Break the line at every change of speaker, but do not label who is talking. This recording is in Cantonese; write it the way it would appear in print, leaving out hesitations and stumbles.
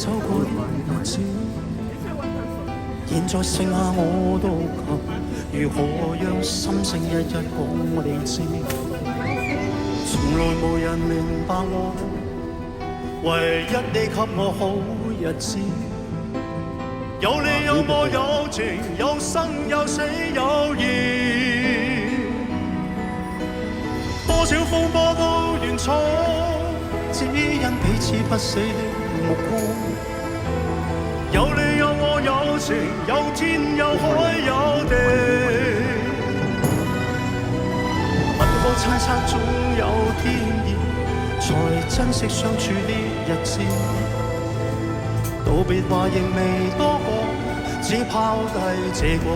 走過的日子，現在剩下我獨行，如何讓心聲一一講你知？從來無人明白我，唯一你給我好日子。有你有我有情，有生有死有義，多少風波都願闖，只因彼此不死的目光。有你有我有情，有天有海有地，不可猜測總有天意，才珍惜相處的日子。道別話仍未多講，只拋低這個